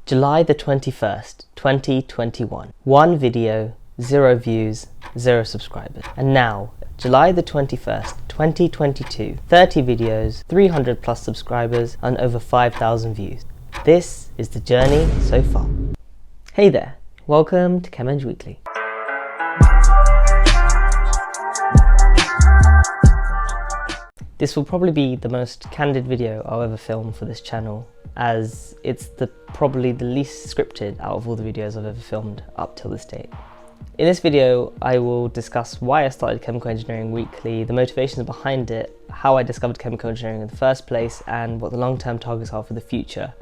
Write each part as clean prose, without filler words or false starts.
July the 21st, 2021. One video, 0 views, 0 subscribers. And now, July the 21st, 2022, 30 videos, 300 plus subscribers, and over 5,000 views. This is the journey so far. Hey there, welcome to ChemEngWeekly. This will probably be the most candid video I'll ever film for this channel, as it's probably the least scripted out of all the videos I've ever filmed up till this date. In this video, I will discuss why I started Chemical Engineering Weekly, the motivations behind it, how I discovered chemical engineering in the first place, and what the long-term targets are for the future.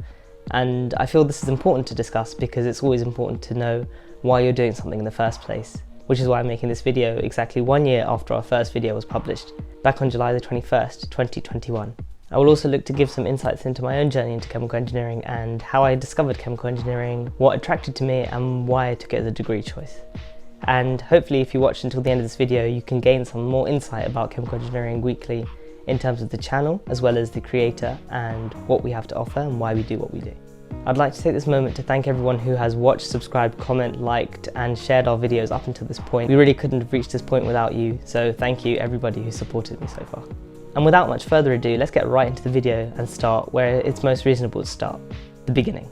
And I feel this is important to discuss because it's always important to know why you're doing something in the first place, which is why I'm making this video exactly 1 year after our first video was published, back on July the 21st, 2021. I will also look to give some insights into my own journey into chemical engineering and how I discovered chemical engineering, what attracted to me, and why I took it as a degree choice. And hopefully if you watch until the end of this video, you can gain some more insight about Chemical Engineering Weekly in terms of the channel, as well as the creator and what we have to offer and why we do what we do. I'd like to take this moment to thank everyone who has watched, subscribed, comment, liked, and shared our videos up until this point. We really couldn't have reached this point without you, so thank you everybody who supported me so far. And without much further ado, let's get right into the video and start where it's most reasonable to start, the beginning.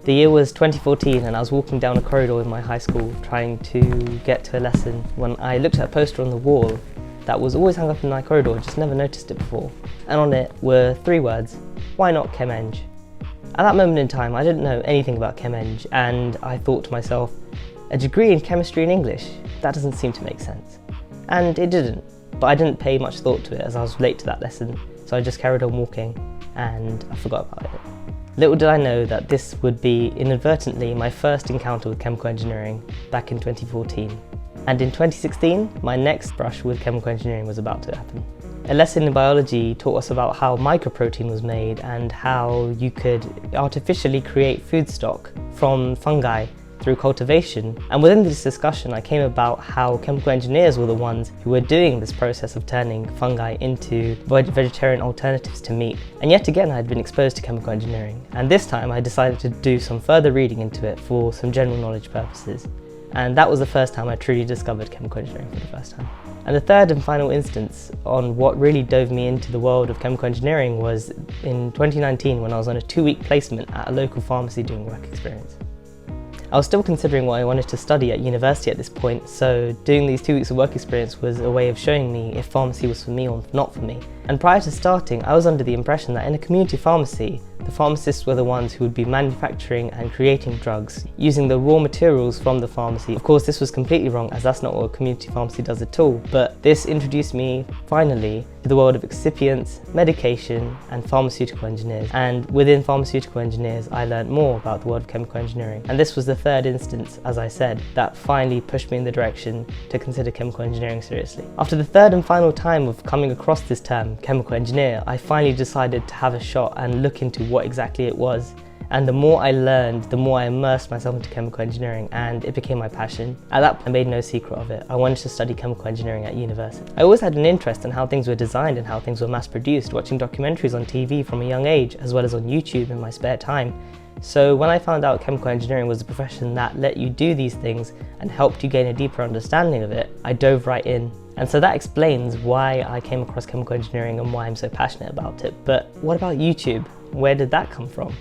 The year was 2014 and I was walking down a corridor in my high school trying to get to a lesson when I looked at a poster on the wall that was always hung up in my corridor, just never noticed it before. And on it were 3 words: why not ChemEng? At that moment in time, I didn't know anything about ChemEng, and I thought to myself, a degree in chemistry and English? That doesn't seem to make sense. And it didn't, but I didn't pay much thought to it as I was late to that lesson, so I just carried on walking and I forgot about it. Little did I know that this would be inadvertently my first encounter with chemical engineering back in 2014. And in 2016, my next brush with chemical engineering was about to happen. A lesson in biology taught us about how mycoprotein was made and how you could artificially create food stock from fungi through cultivation. And within this discussion, I came about how chemical engineers were the ones who were doing this process of turning fungi into vegetarian alternatives to meat. And yet again, I had been exposed to chemical engineering. And this time I decided to do some further reading into it for some general knowledge purposes. And that was the first time I truly discovered chemical engineering for the first time. And the third and final instance on what really dove me into the world of chemical engineering was in 2019 when I was on a 2-week placement at a local pharmacy doing work experience. I was still considering what I wanted to study at university at this point, so doing these 2 weeks of work experience was a way of showing me if pharmacy was for me or not for me. And prior to starting, I was under the impression that in a community pharmacy, the pharmacists were the ones who would be manufacturing and creating drugs using the raw materials from the pharmacy. Of course, this was completely wrong, as that's not what a community pharmacy does at all, but this introduced me finally to the world of excipients, medication, and pharmaceutical engineers. And within pharmaceutical engineers, I learned more about the world of chemical engineering. And this was the third instance, as I said, that finally pushed me in the direction to consider chemical engineering seriously. After the third and final time of coming across this term, chemical engineer, I finally decided to have a shot and look into what exactly it was. And the more I learned, the more I immersed myself into chemical engineering, and it became my passion. At that point, I made no secret of it. I wanted to study chemical engineering at university. I always had an interest in how things were designed and how things were mass-produced, watching documentaries on TV from a young age, as well as on YouTube in my spare time. So when I found out chemical engineering was a profession that let you do these things and helped you gain a deeper understanding of it, I dove right in. And so that explains why I came across chemical engineering and why I'm so passionate about it. But what about YouTube? Where did that come from?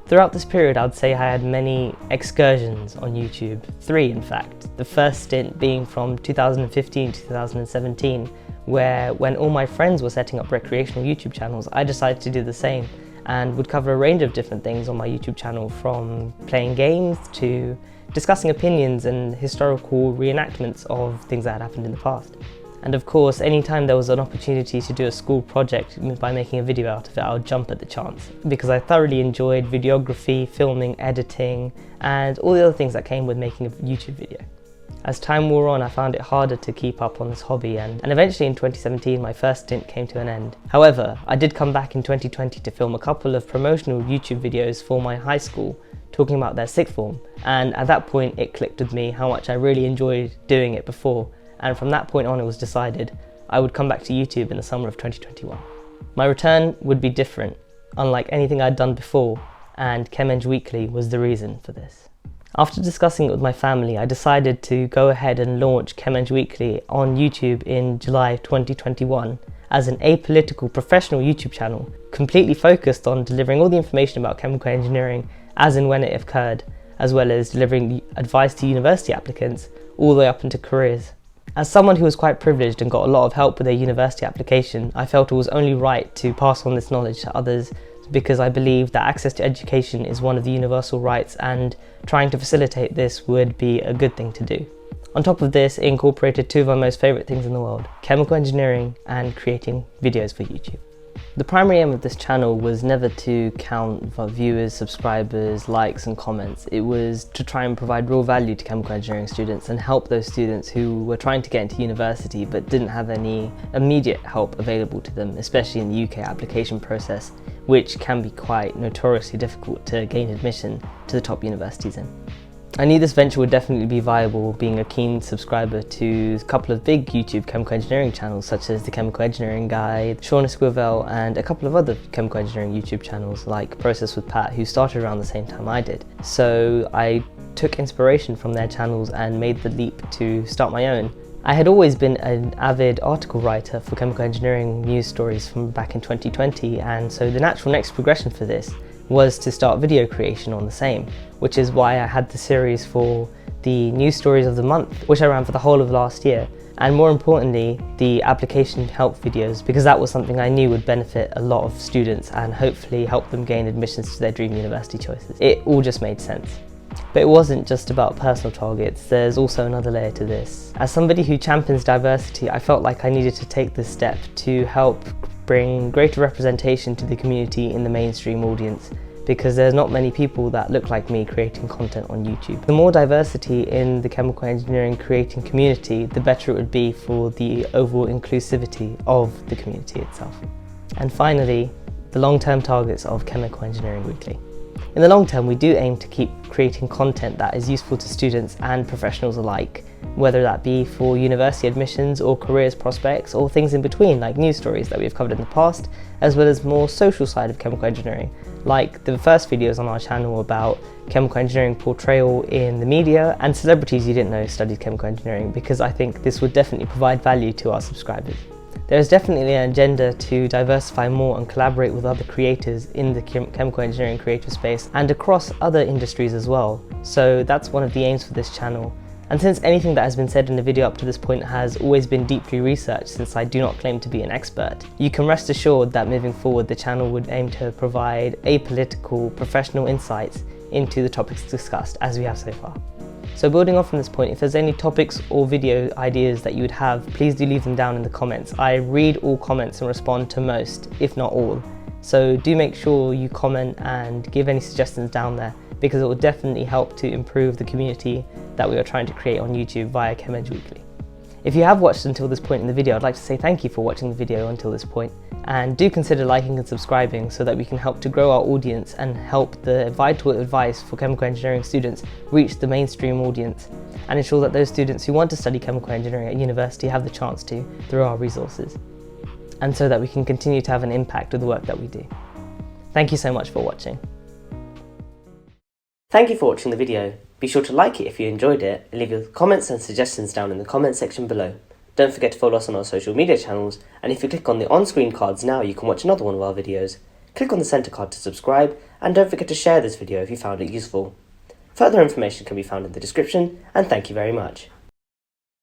Throughout this period, I'd say I had many excursions on YouTube, 3 in fact. The first stint being from 2015 to 2017, where when all my friends were setting up recreational YouTube channels, I decided to do the same and would cover a range of different things on my YouTube channel, from playing games to discussing opinions and historical reenactments of things that had happened in the past. And of course, anytime there was an opportunity to do a school project by making a video out of it, I would jump at the chance, because I thoroughly enjoyed videography, filming, editing, and all the other things that came with making a YouTube video. As time wore on, I found it harder to keep up on this hobby, and eventually in 2017 my first stint came to an end. However, I did come back in 2020 to film a couple of promotional YouTube videos for my high school, talking about their sixth form, and at that point it clicked with me how much I really enjoyed doing it before, and from that point on it was decided I would come back to YouTube in the summer of 2021. My return would be different, unlike anything I'd done before, and ChemEngWeekly was the reason for this. After discussing it with my family, I decided to go ahead and launch ChemEngWeekly on YouTube in July 2021 as an apolitical professional YouTube channel, completely focused on delivering all the information about chemical engineering as and when it occurred, as well as delivering advice to university applicants all the way up into careers. As someone who was quite privileged and got a lot of help with their university application, I felt it was only right to pass on this knowledge to others, because I believe that access to education is one of the universal rights, and trying to facilitate this would be a good thing to do. On top of this, it incorporated two of my most favourite things in the world: chemical engineering and creating videos for YouTube. The primary aim of this channel was never to count viewers, subscribers, likes and comments. It was to try and provide real value to chemical engineering students and help those students who were trying to get into university but didn't have any immediate help available to them, especially in the UK application process, which can be quite notoriously difficult to gain admission to the top universities in. I knew this venture would definitely be viable, being a keen subscriber to a couple of big YouTube chemical engineering channels such as the Chemical Engineering Guy, Sean Esquivel, and a couple of other chemical engineering YouTube channels like Process with Pat, who started around the same time I did. So I took inspiration from their channels and made the leap to start my own. I had always been an avid article writer for chemical engineering news stories from back in 2020, and so the natural next progression for this was to start video creation on the same, which is why I had the series for the news stories of the month, which I ran for the whole of last year, and more importantly the application help videos, because that was something I knew would benefit a lot of students and hopefully help them gain admissions to their dream university choices. It all just made sense. But it wasn't just about personal targets, there's also another layer to this. As somebody who champions diversity, I felt like I needed to take this step to help bring greater representation to the community in the mainstream audience, because there's not many people that look like me creating content on YouTube. The more diversity in the chemical engineering creating community, the better it would be for the overall inclusivity of the community itself. And finally, the long-term targets of Chemical Engineering Weekly. In the long term, we do aim to keep creating content that is useful to students and professionals alike, whether that be for university admissions or careers prospects, or things in between like news stories that we've covered in the past, as well as more social side of chemical engineering, like the first videos on our channel about chemical engineering portrayal in the media and celebrities you didn't know studied chemical engineering, because I think this would definitely provide value to our subscribers. There is definitely an agenda to diversify more and collaborate with other creators in the chemical engineering creative space and across other industries as well. So that's one of the aims for this channel. And since anything that has been said in the video up to this point has always been deeply researched, since I do not claim to be an expert, you can rest assured that moving forward the channel would aim to provide apolitical, professional insights into the topics discussed as we have so far. So building on from this point, if there's any topics or video ideas that you would have, please do leave them down in the comments. I read all comments and respond to most, if not all. So do make sure you comment and give any suggestions down there, because it will definitely help to improve the community that we are trying to create on YouTube via ChemEngWeekly. If you have watched until this point in the video, I'd like to say thank you for watching the video until this point, and do consider liking and subscribing so that we can help to grow our audience and help the vital advice for chemical engineering students reach the mainstream audience, and ensure that those students who want to study chemical engineering at university have the chance to through our resources, and so that we can continue to have an impact with the work that we do. Thank you so much for watching. Thank you for watching the video. Be sure to like it if you enjoyed it, and leave your comments and suggestions down in the comment section below. Don't forget to follow us on our social media channels, and if you click on the on-screen cards now, you can watch another one of our videos. Click on the centre card to subscribe, and don't forget to share this video if you found it useful. Further information can be found in the description, and thank you very much.